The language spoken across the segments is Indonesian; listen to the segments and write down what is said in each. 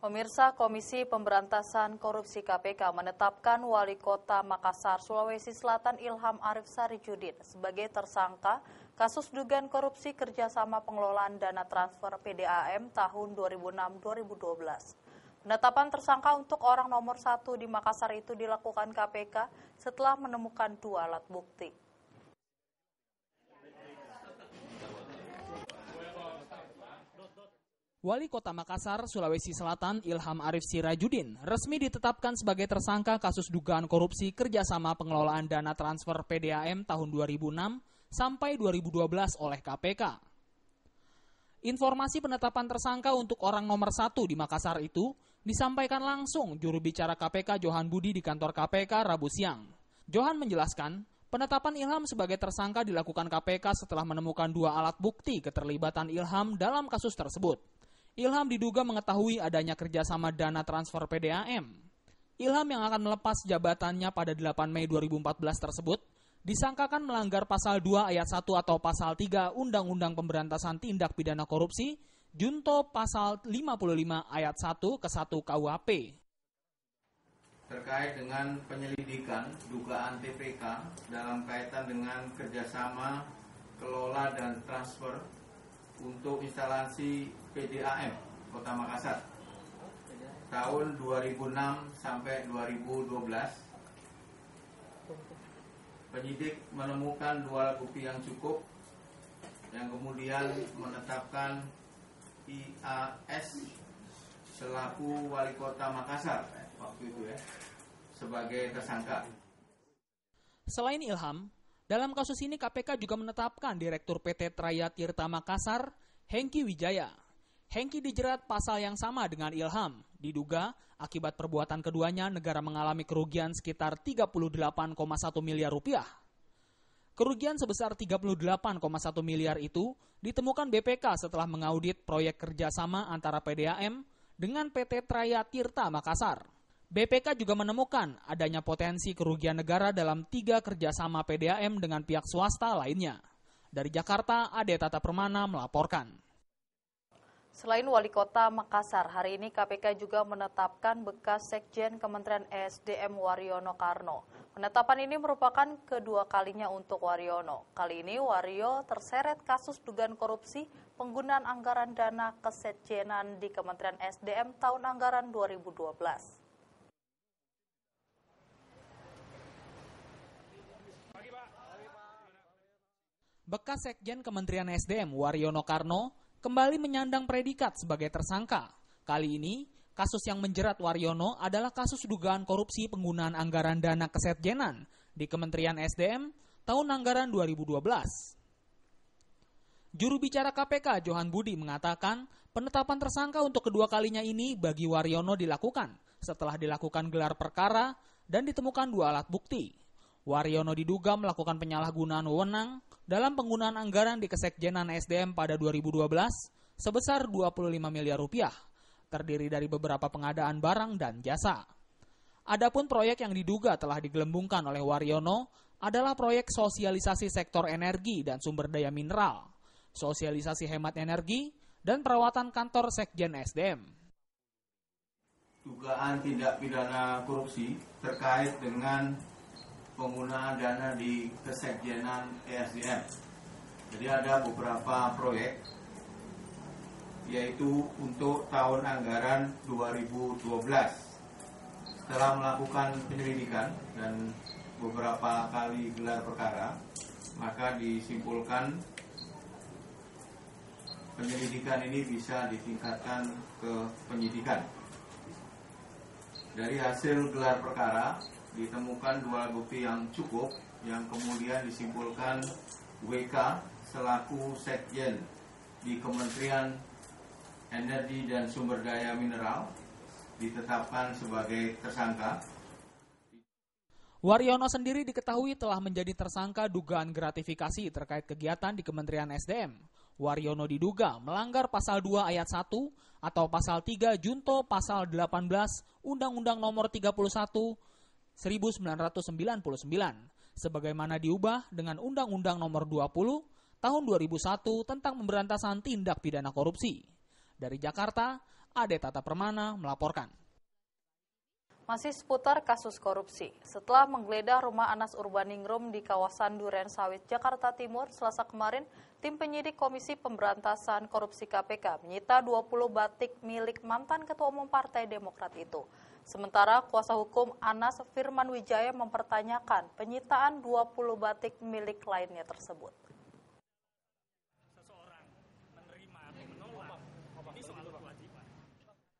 Pemirsa, Komisi Pemberantasan Korupsi KPK menetapkan Wali Kota Makassar, Sulawesi Selatan Ilham Arif Sarijudin sebagai tersangka kasus dugaan korupsi kerjasama pengelolaan dana transfer PDAM tahun 2006-2012. Penetapan tersangka untuk orang nomor 1 di Makassar itu dilakukan KPK setelah menemukan 2 alat bukti. Wali Kota Makassar, Sulawesi Selatan Ilham Arif Sirajudin resmi ditetapkan sebagai tersangka kasus dugaan korupsi kerjasama pengelolaan dana transfer PDAM tahun 2006 sampai 2012 oleh KPK. Informasi penetapan tersangka untuk orang nomor 1 di Makassar itu disampaikan langsung juru bicara KPK Johan Budi di kantor KPK Rabu siang. Johan menjelaskan, penetapan Ilham sebagai tersangka dilakukan KPK setelah menemukan 2 alat bukti keterlibatan Ilham dalam kasus tersebut. Ilham diduga mengetahui adanya kerjasama dana transfer PDAM. Ilham yang akan melepas jabatannya pada 8 Mei 2014 tersebut disangkakan melanggar pasal 2 ayat 1 atau pasal 3 Undang-Undang Pemberantasan Tindak Pidana Korupsi, junto pasal 55 ayat 1 ke 1 KUHP. Terkait dengan penyelidikan dugaan TPK dalam kaitan dengan kerjasama kelola dan transfer untuk instalasi PDAM Kota Makassar tahun 2006 sampai 2012, penyidik menemukan 2 alat bukti yang cukup yang kemudian menetapkan IAS selaku Wali Kota Makassar waktu itu sebagai tersangka. Selain Ilham, dalam kasus ini KPK juga menetapkan Direktur PT Traya Tirta Makassar, Hengki Wijaya. Hengki dijerat pasal yang sama dengan Ilham. Diduga akibat perbuatan keduanya negara mengalami kerugian sekitar 38,1 miliar rupiah. Kerugian sebesar 38,1 miliar itu ditemukan BPK setelah mengaudit proyek kerjasama antara PDAM dengan PT Traya Tirta Makassar. BPK juga menemukan adanya potensi kerugian negara dalam 3 kerjasama PDAM dengan pihak swasta lainnya. Dari Jakarta, Ade Tata Permana melaporkan. Selain Wali Kota Makassar, hari ini KPK juga menetapkan bekas Sekjen Kementerian ESDM Waryono Karno. Penetapan ini merupakan kedua kalinya untuk Waryono. Kali ini Waryo terseret kasus dugaan korupsi penggunaan anggaran dana kesekjenan di Kementerian ESDM tahun anggaran 2012. Bekas Sekjen Kementerian SDM Waryono Karno kembali menyandang predikat sebagai tersangka. Kali ini, kasus yang menjerat Waryono adalah kasus dugaan korupsi penggunaan anggaran dana kesekjenan di Kementerian SDM tahun anggaran 2012. Juru bicara KPK Johan Budi mengatakan penetapan tersangka untuk kedua kalinya ini bagi Waryono dilakukan setelah dilakukan gelar perkara dan ditemukan 2 alat bukti. Waryono diduga melakukan penyalahgunaan wewenang dalam penggunaan anggaran di Kesekjenan SDM pada 2012 sebesar 25 miliar rupiah, terdiri dari beberapa pengadaan barang dan jasa. Adapun proyek yang diduga telah digelembungkan oleh Waryono adalah proyek sosialisasi sektor energi dan sumber daya mineral, sosialisasi hemat energi, dan perawatan kantor Sekjen SDM. Dugaan tindak pidana korupsi terkait dengan penggunaan dana di Kesekjenan ESDM. Jadi ada beberapa proyek, yaitu untuk tahun anggaran 2012. Setelah melakukan penyelidikan dan beberapa kali gelar perkara, maka disimpulkan penyelidikan ini bisa ditingkatkan ke penyidikan. Dari hasil gelar perkara, ditemukan 2 alat bukti yang cukup yang kemudian disimpulkan WK selaku Sekjen di Kementerian Energi dan Sumber Daya Mineral ditetapkan sebagai tersangka. Waryono sendiri diketahui telah menjadi tersangka dugaan gratifikasi terkait kegiatan di Kementerian SDM. Waryono diduga melanggar pasal 2 ayat 1 atau pasal 3 junto pasal 18 Undang-Undang Nomor 31 1999 sebagaimana diubah dengan Undang-Undang Nomor 20 Tahun 2001 tentang pemberantasan tindak pidana korupsi. Dari Jakarta, Ade Tata Permana melaporkan. Masih seputar kasus korupsi. Setelah menggeledah rumah Anas Urbaningrum di kawasan Duren Sawit, Jakarta Timur, Selasa kemarin, tim penyidik Komisi Pemberantasan Korupsi KPK menyita 20 batik milik mantan Ketua Umum Partai Demokrat itu. Sementara kuasa hukum Anas Firman Wijaya mempertanyakan penyitaan 20 batik milik lainnya tersebut.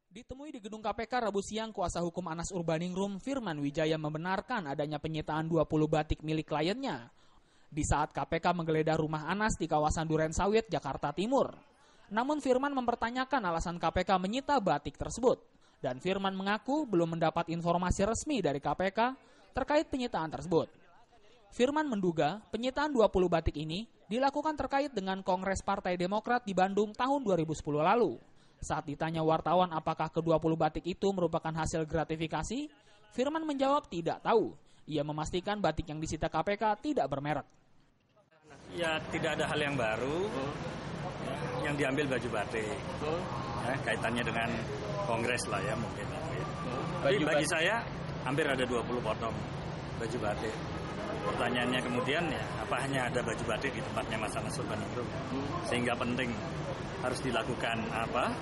Ditemui di gedung KPK Rabu siang, kuasa hukum Anas Urbaningrum Firman Wijaya membenarkan adanya penyitaan 20 batik milik kliennya di saat KPK menggeledah rumah Anas di kawasan Duren Sawit, Jakarta Timur. Namun Firman mempertanyakan alasan KPK menyita batik tersebut, dan Firman mengaku belum mendapat informasi resmi dari KPK terkait penyitaan tersebut. Firman menduga penyitaan 20 batik ini dilakukan terkait dengan Kongres Partai Demokrat di Bandung tahun 2010 lalu. Saat ditanya wartawan apakah ke-20 batik itu merupakan hasil gratifikasi, Firman menjawab tidak tahu. Ia memastikan batik yang disita KPK tidak bermerek. Ya, tidak ada hal yang baru yang diambil baju batik. Kaitannya dengan Kongres lah ya mungkin. Tapi bagi saya hampir ada 20 potong baju batik. Pertanyaannya kemudian ya, apa hanya ada baju batik di tempatnya Mas Anas Urbaningrum sehingga penting harus dilakukan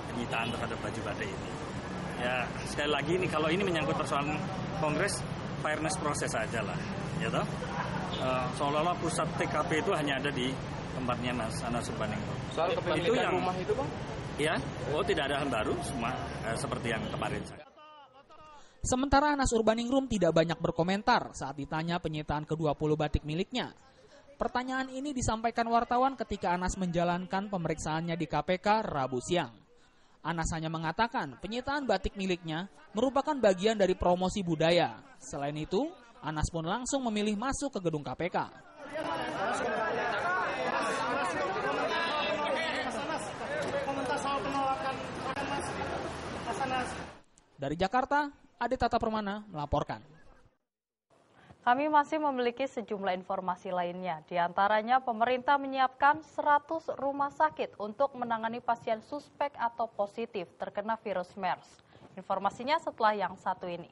penyitaan terhadap baju batik ini. Ya sekali lagi nih, kalau ini menyangkut persoalan Kongres, fairness proses saja lah, ya toh. Seolah-olah pusat TKP itu hanya ada di tempatnya Mas Anas Urbaningrum. Soal kepemilikan rumah itu, Bang? Ya, tidak ada hal baru, semua seperti yang kemarin saja. Sementara Anas Urbaningrum tidak banyak berkomentar saat ditanya penyitaan ke-20 batik miliknya. Pertanyaan ini disampaikan wartawan ketika Anas menjalankan pemeriksaannya di KPK Rabu siang. Anas hanya mengatakan penyitaan batik miliknya merupakan bagian dari promosi budaya. Selain itu, Anas pun langsung memilih masuk ke gedung KPK. Dari Jakarta, Ade Tata Permana melaporkan. Kami masih memiliki sejumlah informasi lainnya. Di antaranya, pemerintah menyiapkan 100 rumah sakit untuk menangani pasien suspek atau positif terkena virus MERS. Informasinya setelah yang satu ini.